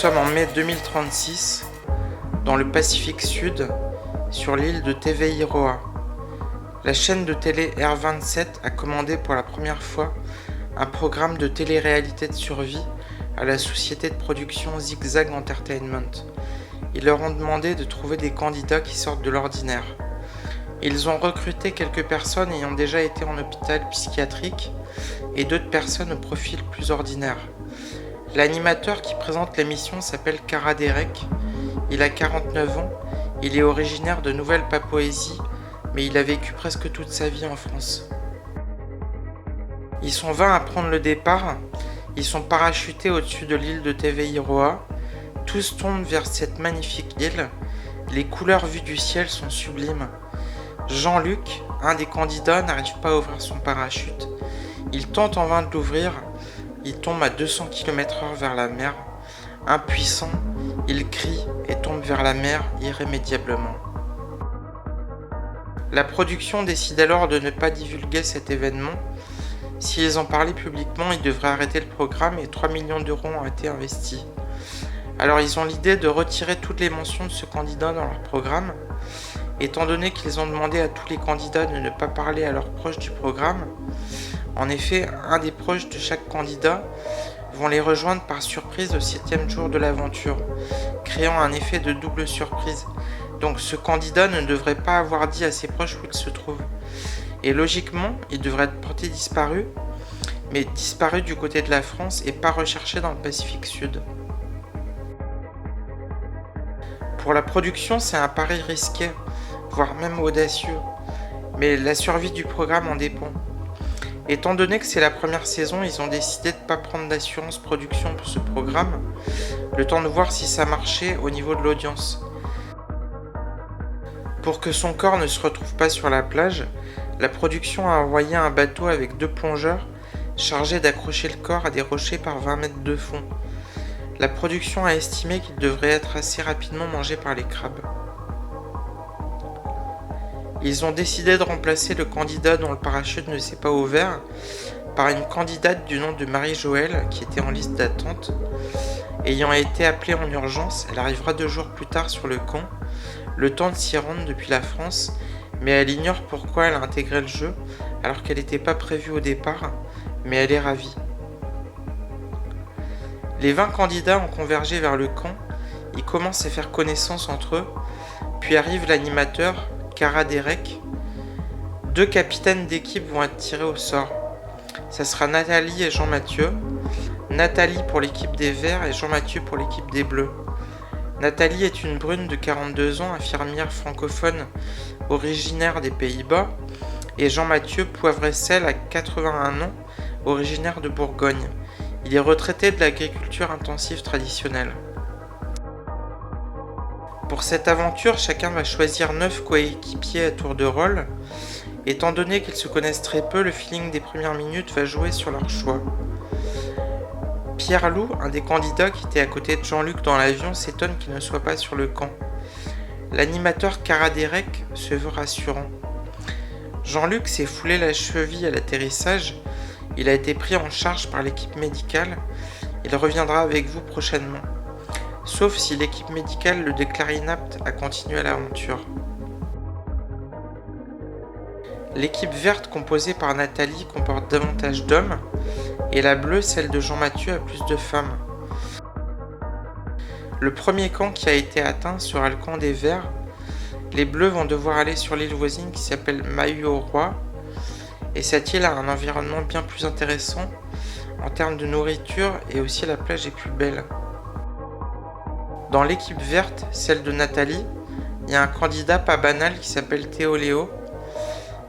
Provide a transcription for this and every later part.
sommes en mai 2036, dans le Pacifique Sud, sur l'île de Teveiroa. La chaîne de télé R27 a commandé pour la première fois un programme de télé-réalité de survie à la société de production Zigzag Entertainment. Ils leur ont demandé de trouver des candidats qui sortent de l'ordinaire. Ils ont recruté quelques personnes ayant déjà été en hôpital psychiatrique et d'autres personnes au profil plus ordinaire. L'animateur qui présente l'émission s'appelle Kara Derek. Il a 49 ans, il est originaire de Nouvelle-Papouasie, mais il a vécu presque toute sa vie en France. Ils sont 20 à prendre le départ, ils sont parachutés au-dessus de l'île de Teveiroa. Tous tombent vers cette magnifique île, les couleurs vues du ciel sont sublimes. Jean-Luc, un des candidats, n'arrive pas à ouvrir son parachute. Il tente en vain de l'ouvrir, il tombe à 200 km/h vers la mer. Impuissant, il crie et tombe vers la mer irrémédiablement. La production décide alors de ne pas divulguer cet événement. S'ils en parlaient publiquement, ils devraient arrêter le programme et 3 millions d'euros ont été investis. Alors ils ont l'idée de retirer toutes les mentions de ce candidat dans leur programme. Étant donné qu'ils ont demandé à tous les candidats de ne pas parler à leurs proches du programme, en effet, un des proches de chaque candidat vont les rejoindre par surprise au 7e jour de l'aventure, créant un effet de double surprise. Donc ce candidat ne devrait pas avoir dit à ses proches où il se trouve. Et logiquement, il devrait être porté disparu, mais disparu du côté de la France et pas recherché dans le Pacifique Sud. Pour la production, c'est un pari risqué, voire même audacieux, mais la survie du programme en dépend. Étant donné que c'est la première saison, ils ont décidé de ne pas prendre d'assurance production pour ce programme, le temps de voir si ça marchait au niveau de l'audience. Pour que son corps ne se retrouve pas sur la plage, la production a envoyé un bateau avec 2 plongeurs chargés d'accrocher le corps à des rochers par 20 mètres de fond. La production a estimé qu'il devrait être assez rapidement mangé par les crabes. Ils ont décidé de remplacer le candidat dont le parachute ne s'est pas ouvert par une candidate du nom de Marie-Joëlle qui était en liste d'attente. Ayant été appelée en urgence, elle arrivera 2 jours plus tard sur le camp, le temps de s'y rendre depuis la France, mais elle ignore pourquoi elle a intégré le jeu alors qu'elle n'était pas prévue au départ, mais elle est ravie. Les 20 candidats ont convergé vers le camp, ils commencent à faire connaissance entre eux, puis arrive l'animateur, Kara Derek. 2 capitaines d'équipe vont être tirés au sort. Ça sera Nathalie et Jean-Mathieu. Nathalie pour l'équipe des Verts et Jean-Mathieu pour l'équipe des Bleus. Nathalie est une brune de 42 ans, infirmière francophone originaire des Pays-Bas, et Jean-Mathieu, poivre et sel, à 81 ans, originaire de Bourgogne. Il est retraité de l'agriculture intensive traditionnelle. Pour cette aventure, chacun va choisir 9 coéquipiers à tour de rôle. Étant donné qu'ils se connaissent très peu, le feeling des premières minutes va jouer sur leur choix. Pierre Loup, un des candidats qui était à côté de Jean-Luc dans l'avion, s'étonne qu'il ne soit pas sur le camp. L'animateur Kara Derek se veut rassurant. Jean-Luc s'est foulé la cheville à l'atterrissage. Il a été pris en charge par l'équipe médicale. Il reviendra avec vous prochainement. Sauf si l'équipe médicale le déclare inapte à continuer l'aventure. L'équipe verte composée par Nathalie comporte davantage d'hommes, et la bleue, celle de Jean-Mathieu, a plus de femmes. Le premier camp qui a été atteint sera le camp des Verts. Les bleus vont devoir aller sur l'île voisine qui s'appelle Mahu-au-Roi, et cette île a un environnement bien plus intéressant en termes de nourriture, et aussi la plage est plus belle. Dans l'équipe verte, celle de Nathalie, il y a un candidat pas banal qui s'appelle Théo Léo.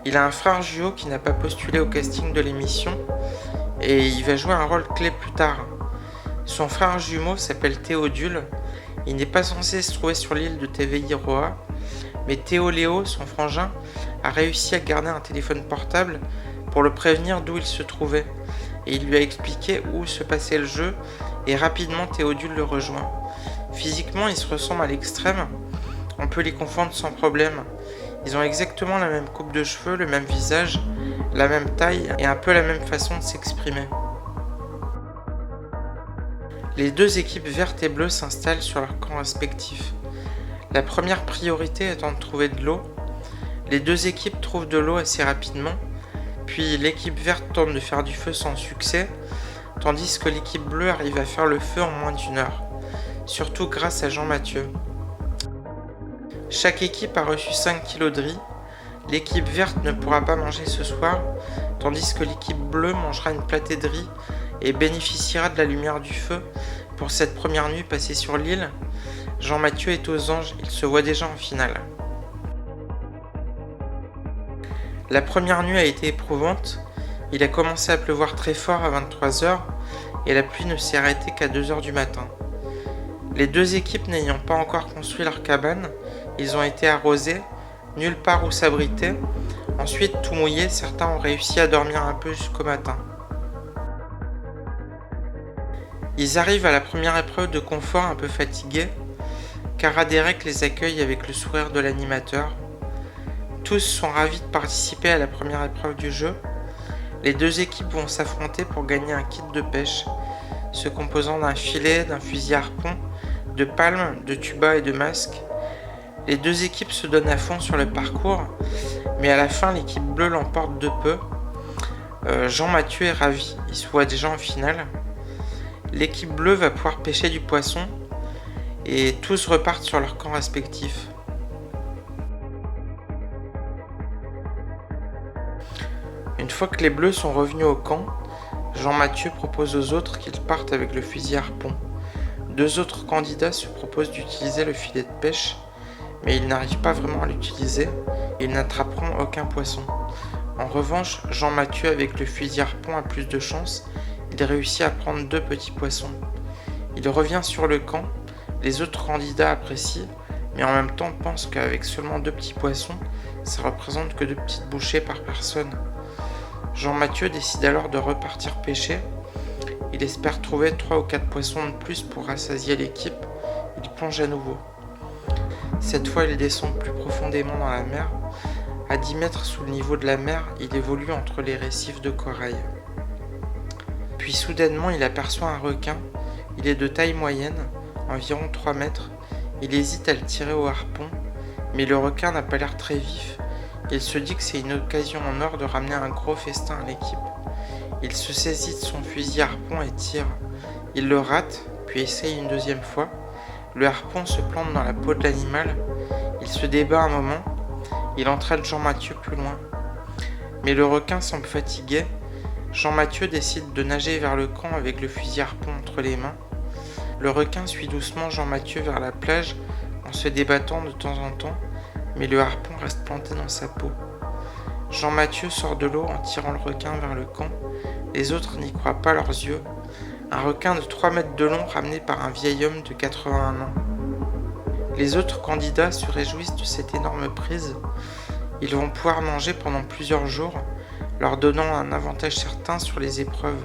Il a un frère jumeau qui n'a pas postulé au casting de l'émission et il va jouer un rôle clé plus tard. Son frère jumeau s'appelle Théodule. Il n'est pas censé se trouver sur l'île de Teveiroa, mais Théo Léo, son frangin, a réussi à garder un téléphone portable pour le prévenir d'où il se trouvait. Et il lui a expliqué où se passait le jeu et rapidement Théodule le rejoint. Physiquement, ils se ressemblent à l'extrême, on peut les confondre sans problème. Ils ont exactement la même coupe de cheveux, le même visage, la même taille et un peu la même façon de s'exprimer. Les deux équipes vertes et bleues s'installent sur leurs camps respectifs. La première priorité étant de trouver de l'eau. Les deux équipes trouvent de l'eau assez rapidement, puis l'équipe verte tente de faire du feu sans succès, tandis que l'équipe bleue arrive à faire le feu en moins d'1 heure, surtout grâce à Jean Mathieu. Chaque équipe a reçu 5 kg de riz. L'équipe verte ne pourra pas manger ce soir, tandis que l'équipe bleue mangera une platée de riz et bénéficiera de la lumière du feu pour cette première nuit passée sur l'île. Jean Mathieu est aux anges, il se voit déjà en finale. La première nuit a été éprouvante, il a commencé à pleuvoir très fort à 23 h et la pluie ne s'est arrêtée qu'à 2 h du matin. Les deux équipes n'ayant pas encore construit leur cabane, ils ont été arrosés, nulle part où s'abriter. Ensuite, tout mouillé, certains ont réussi à dormir un peu jusqu'au matin. Ils arrivent à la première épreuve de confort un peu fatigués. Cara Derek les accueille avec le sourire de l'animateur. Tous sont ravis de participer à la première épreuve du jeu. Les deux équipes vont s'affronter pour gagner un kit de pêche, se composant d'un filet, d'un fusil à harpon, de palmes, de tuba et de masques. Les deux équipes se donnent à fond sur le parcours, mais à la fin, l'équipe bleue l'emporte de peu. Jean Mathieu est ravi, il se voit déjà en finale. L'équipe bleue va pouvoir pêcher du poisson et tous repartent sur leur camp respectif. Une fois que les bleus sont revenus au camp, Jean Mathieu propose aux autres qu'ils partent avec le fusil à harpon. Deux autres candidats se proposent d'utiliser le filet de pêche, mais ils n'arrivent pas vraiment à l'utiliser et ils n'attraperont aucun poisson. En revanche, Jean Mathieu avec le fusil à harpon a plus de chance, il réussit à prendre 2 petits poissons. Il revient sur le camp, les autres candidats apprécient, mais en même temps pensent qu'avec seulement 2 petits poissons, ça représente que 2 petites bouchées par personne. Jean Mathieu décide alors de repartir pêcher. Il espère trouver 3 ou 4 poissons de plus pour rassasier l'équipe. Il plonge à nouveau. Cette fois, il descend plus profondément dans la mer. À 10 mètres sous le niveau de la mer, il évolue entre les récifs de corail. Puis soudainement, il aperçoit un requin. Il est de taille moyenne, environ 3 mètres. Il hésite à le tirer au harpon, mais le requin n'a pas l'air très vif. Il se dit que c'est une occasion en or de ramener un gros festin à l'équipe. Il se saisit de son fusil à harpon et tire. Il le rate, puis essaye une deuxième fois. Le harpon se plante dans la peau de l'animal. Il se débat un moment. Il entraîne Jean Mathieu plus loin. Mais le requin semble fatigué. Jean Mathieu décide de nager vers le camp avec le fusil à harpon entre les mains. Le requin suit doucement Jean Mathieu vers la plage en se débattant de temps en temps, mais le harpon reste planté dans sa peau. Jean Mathieu sort de l'eau en tirant le requin vers le camp. Les autres n'y croient pas leurs yeux. Un requin de 3 mètres de long ramené par un vieil homme de 81 ans. Les autres candidats se réjouissent de cette énorme prise. Ils vont pouvoir manger pendant plusieurs jours, leur donnant un avantage certain sur les épreuves.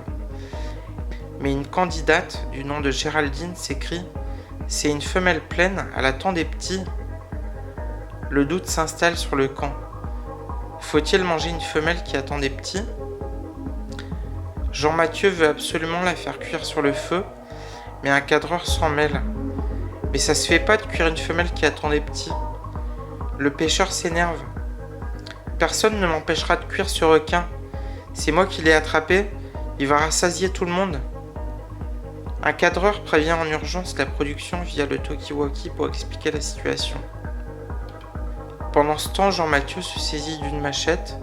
Mais une candidate du nom de Géraldine s'écrie « C'est une femelle pleine, elle attend des petits ». Le doute s'installe sur le camp. Faut-il manger une femelle qui attend des petits ? Jean Mathieu veut absolument la faire cuire sur le feu, mais un cadreur s'en mêle. Mais ça se fait pas de cuire une femelle qui attend des petits. Le pêcheur s'énerve. Personne ne m'empêchera de cuire ce requin. C'est moi qui l'ai attrapé, il va rassasier tout le monde. Un cadreur prévient en urgence la production via le talkie-walkie pour expliquer la situation. Pendant ce temps, Jean Mathieu se saisit d'une machette.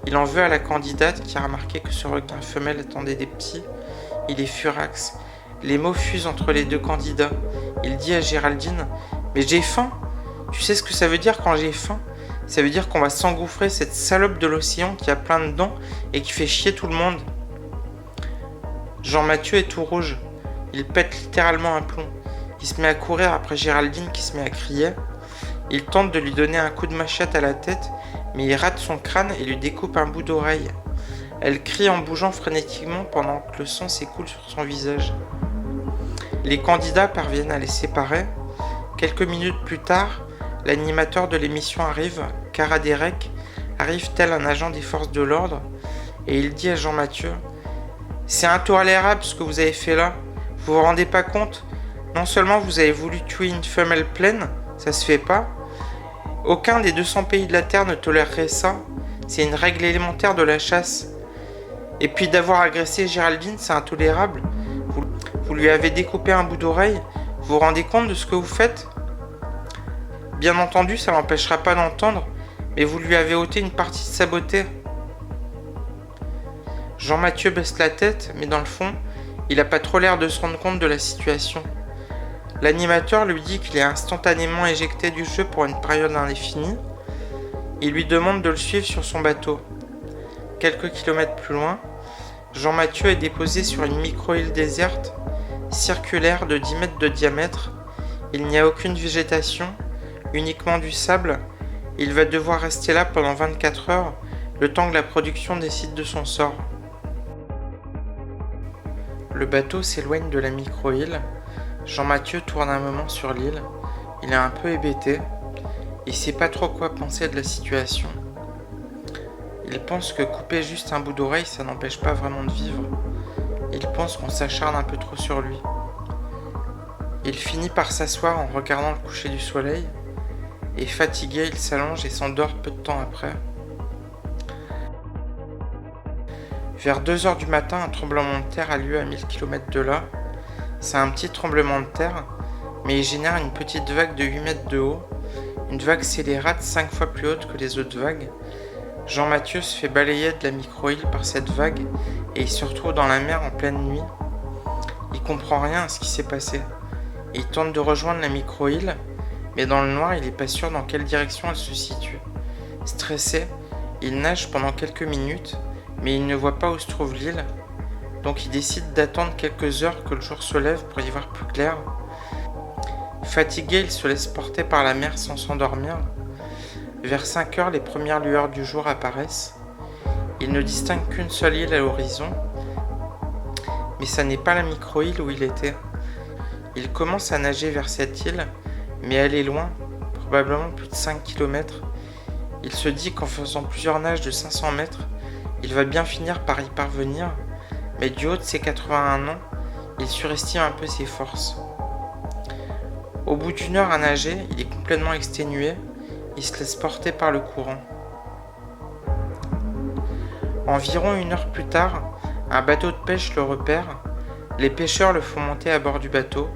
Il en veut à la candidate qui a remarqué que ce requin femelle attendait des petits. Il est furax. Les mots fusent entre les deux candidats. Il dit à Géraldine « Mais j'ai faim ! Tu sais ce que ça veut dire quand j'ai faim ? Ça veut dire qu'on va s'engouffrer cette salope de l'océan qui a plein de dents et qui fait chier tout le monde. » Jean Mathieu est tout rouge. Il pète littéralement un plomb. Il se met à courir après Géraldine qui se met à crier. Il tente de lui donner un coup de machette à la tête, mais il rate son crâne et lui découpe un bout d'oreille. Elle crie en bougeant frénétiquement pendant que le sang s'écoule sur son visage. Les candidats parviennent à les séparer. Quelques minutes plus tard, l'animateur de l'émission arrive, Cara Derek, arrive tel un agent des forces de l'ordre, et il dit à Jean Mathieu « C'est intolérable ce que vous avez fait là. Vous vous rendez pas compte? Non seulement vous avez voulu tuer une femelle pleine, ça se fait pas. Aucun des 200 pays de la Terre ne tolérerait ça. C'est une règle élémentaire de la chasse. Et puis d'avoir agressé Géraldine, c'est intolérable. Vous lui avez découpé un bout d'oreille. Vous vous rendez compte de ce que vous faites? Bien entendu, ça l'empêchera pas d'entendre, mais vous lui avez ôté une partie de sa beauté. Jean-Mathieu baisse la tête, mais dans le fond, il n'a pas trop l'air de se rendre compte de la situation. L'animateur lui dit qu'il est instantanément éjecté du jeu pour une période indéfinie. Il lui demande de le suivre sur son bateau. Quelques kilomètres plus loin, Jean-Mathieu est déposé sur une micro-île déserte, circulaire de 10 mètres de diamètre. Il n'y a aucune végétation, uniquement du sable. Il va devoir rester là pendant 24 heures, le temps que la production décide de son sort. Le bateau s'éloigne de la micro-île. Jean-Mathieu tourne un moment sur l'île. Il est un peu hébété. Il sait pas trop quoi penser de la situation. Il pense que couper juste un bout d'oreille, ça n'empêche pas vraiment de vivre. Il pense qu'on s'acharne un peu trop sur lui. Il finit par s'asseoir en regardant le coucher du soleil. Et fatigué, il s'allonge et s'endort peu de temps après. Vers 2 heures du matin, un tremblement de terre a lieu à 1000 km de là. C'est un petit tremblement de terre, mais il génère une petite vague de 8 mètres de haut, une vague scélérate 5 fois plus haute que les autres vagues. Jean-Mathieu se fait balayer de la micro-île par cette vague et il se retrouve dans la mer en pleine nuit. Il comprend rien à ce qui s'est passé. Il tente de rejoindre la micro-île, mais dans le noir, il n'est pas sûr dans quelle direction elle se situe. Stressé, il nage pendant quelques minutes, mais il ne voit pas où se trouve l'île, donc il décide d'attendre quelques heures que le jour se lève pour y voir plus clair. Fatigué, il se laisse porter par la mer sans s'endormir. Vers 5 heures, les premières lueurs du jour apparaissent. Il ne distingue qu'une seule île à l'horizon, mais ça n'est pas la micro-île où il était. Il commence à nager vers cette île, mais elle est loin, probablement plus de 5 km. Il se dit qu'en faisant plusieurs nages de 500 mètres, il va bien finir par y parvenir, mais du haut de ses 81 ans, il surestime un peu ses forces. Au bout d'une heure à nager, il est complètement exténué, il se laisse porter par le courant. Environ 1 heure plus tard, un bateau de pêche le repère. Les pêcheurs le font monter à bord du bateau.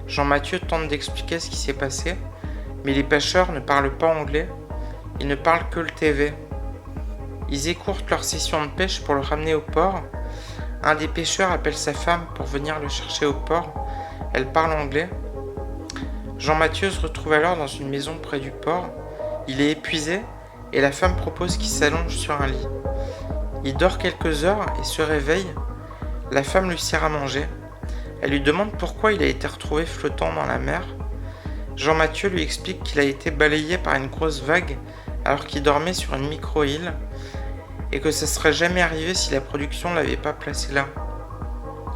Jean-Mathieu tente d'expliquer ce qui s'est passé, mais les pêcheurs ne parlent pas anglais, ils ne parlent que le TV. Ils écourtent leur session de pêche pour le ramener au port. Un des pêcheurs appelle sa femme pour venir le chercher au port. Elle parle anglais. Jean-Mathieu se retrouve alors dans une maison près du port. Il est épuisé et la femme propose qu'il s'allonge sur un lit. Il dort quelques heures et se réveille. La femme lui sert à manger. Elle lui demande pourquoi il a été retrouvé flottant dans la mer. Jean-Mathieu lui explique qu'il a été balayé par une grosse vague alors qu'il dormait sur une micro-île et que ça serait jamais arrivé si la production ne l'avait pas placé là.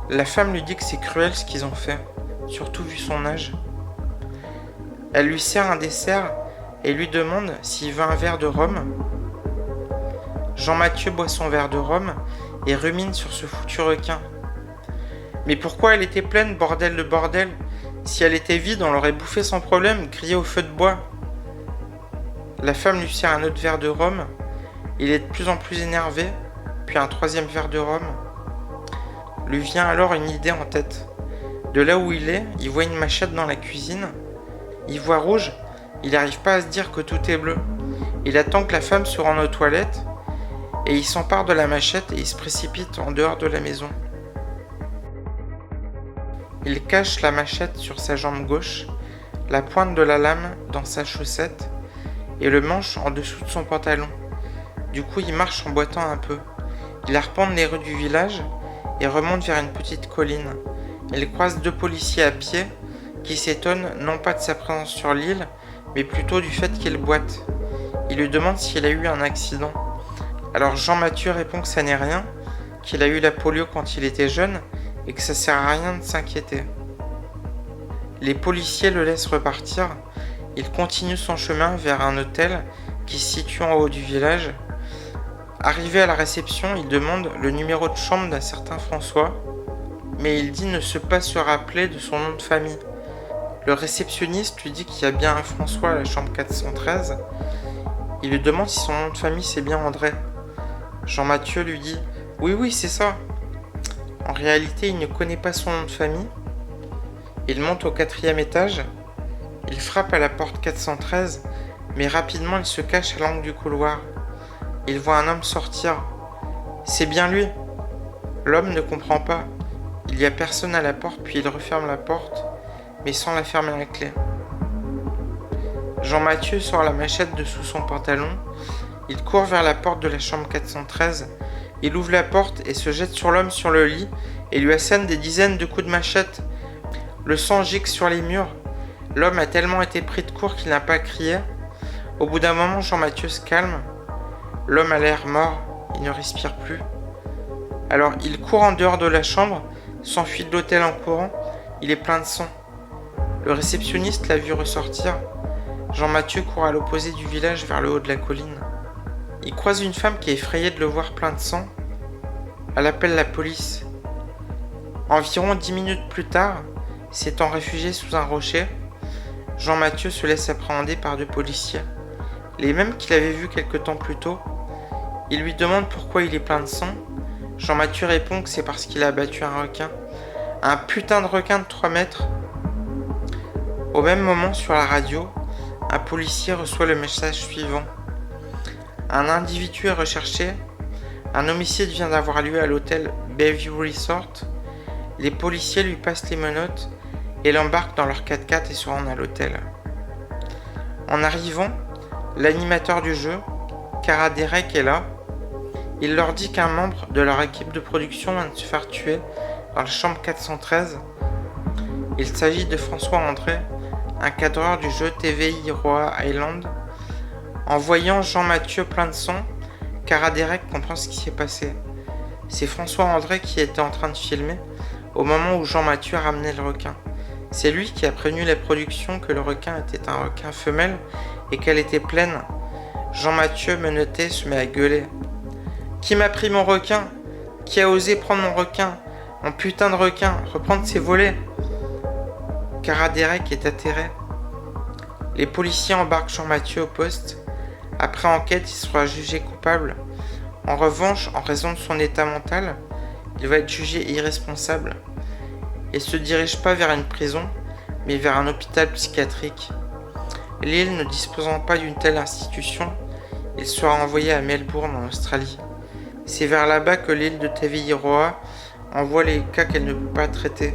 La femme lui dit que c'est cruel ce qu'ils ont fait, surtout vu son âge. Elle lui sert un dessert et lui demande s'il veut un verre de rhum. Jean-Mathieu boit son verre de rhum et rumine sur ce foutu requin. Mais pourquoi elle était pleine, bordel de bordel? Si elle était vide, on l'aurait bouffé sans problème, grillé au feu de bois. La femme lui sert un autre verre de rhum. Il est de plus en plus énervé, puis un troisième verre de rhum. Lui vient alors une idée en tête. De là où il est, il voit une machette dans la cuisine. Il voit rouge, il n'arrive pas à se dire que tout est bleu. Il attend que la femme se rende aux toilettes, et il s'empare de la machette et il se précipite en dehors de la maison. Il cache la machette sur sa jambe gauche, la pointe de la lame dans sa chaussette et le manche en dessous de son pantalon. Du coup, il marche en boitant un peu. Il arpente les rues du village et remonte vers une petite colline. Il croise 2 policiers à pied qui s'étonnent non pas de sa présence sur l'île, mais plutôt du fait qu'il boite. Il lui demande s'il a eu un accident. Alors Jean-Mathieu répond que ça n'est rien, qu'il a eu la polio quand il était jeune et que ça sert à rien de s'inquiéter. Les policiers le laissent repartir. Il continue son chemin vers un hôtel qui se situe en haut du village. Arrivé à la réception, il demande le numéro de chambre d'un certain François. mais il dit ne pas se rappeler de son nom de famille. Le réceptionniste lui dit qu'il y a bien un François à la chambre 413. Il lui demande si son nom de famille c'est bien André. Jean-Mathieu lui dit « Oui, c'est ça ». En réalité, il ne connaît pas son nom de famille. Il monte au 4e étage. Il frappe à la porte 413, mais rapidement il se cache à l'angle du couloir. Il voit un homme sortir. C'est bien lui. L'homme ne comprend pas. Il n'y a personne à la porte, puis il referme la porte, mais sans la fermer à la clé. Jean-Mathieu sort la machette de sous son pantalon. Il court vers la porte de la chambre 413. Il ouvre la porte et se jette sur l'homme sur le lit et lui assène des dizaines de coups de machette. Le sang gicle sur les murs. L'homme a tellement été pris de court qu'il n'a pas crié. Au bout d'un moment, Jean-Mathieu se calme. L'homme a l'air mort, il ne respire plus. Alors il court en dehors de la chambre, s'enfuit de l'hôtel en courant, il est plein de sang. Le réceptionniste l'a vu ressortir. Jean-Mathieu court à l'opposé du village vers le haut de la colline. Il croise une femme qui est effrayée de le voir plein de sang. Elle appelle la police. Environ 10 minutes plus tard, s'étant réfugié sous un rocher, Jean-Mathieu se laisse appréhender par 2 policiers, les mêmes qu'il avait vus quelque temps plus tôt. Il lui demande pourquoi il est plein de sang. Jean-Mathieu répond que c'est parce qu'il a abattu un requin. Un putain de requin de 3 mètres. Au même moment, sur la radio, un policier reçoit le message suivant. Un individu est recherché. Un homicide vient d'avoir lieu à l'hôtel Bayview Resort. Les policiers lui passent les menottes et l'embarquent dans leur 4x4 et se rendent à l'hôtel. En arrivant, l'animateur du jeu, Cara Derek, est là. Il leur dit qu'un membre de leur équipe de production vient de se faire tuer dans la chambre 413. Il s'agit de François André, un cadreur du jeu TVI Roi Island. En voyant Jean-Mathieu plein de sang, Cara Derek comprend ce qui s'est passé. C'est François André qui était en train de filmer au moment où Jean-Mathieu a ramené le requin. C'est lui qui a prévenu la production que le requin était un requin femelle et qu'elle était pleine. Jean-Mathieu, menotté, se met à gueuler. « Qui m'a pris mon requin ? Qui a osé prendre mon requin ? Mon putain de requin, reprendre ses volets !» Cara Derek est atterré. Les policiers embarquent Jean-Mathieu au poste. Après enquête, il sera jugé coupable. En revanche, en raison de son état mental, il va être jugé irresponsable. Il se dirige pas vers une prison, mais vers un hôpital psychiatrique. L'île ne disposant pas d'une telle institution, il sera envoyé à Melbourne en Australie. C'est vers là-bas que l'île de Tavehiroa envoie les cas qu'elle ne peut pas traiter.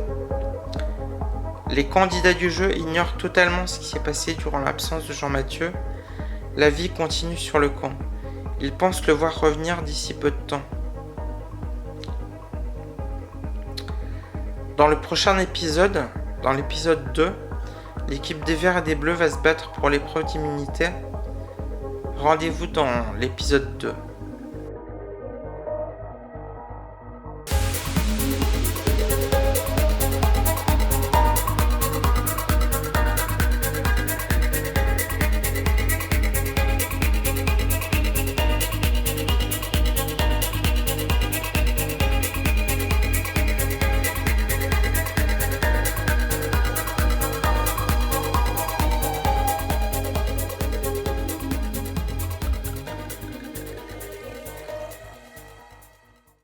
Les candidats du jeu ignorent totalement ce qui s'est passé durant l'absence de Jean-Mathieu. La vie continue sur le camp. Ils pensent le voir revenir d'ici peu de temps. Dans le prochain épisode, dans l'épisode 2, l'équipe des Verts et des Bleus va se battre pour l'épreuve d'immunité. Rendez-vous dans l'épisode 2.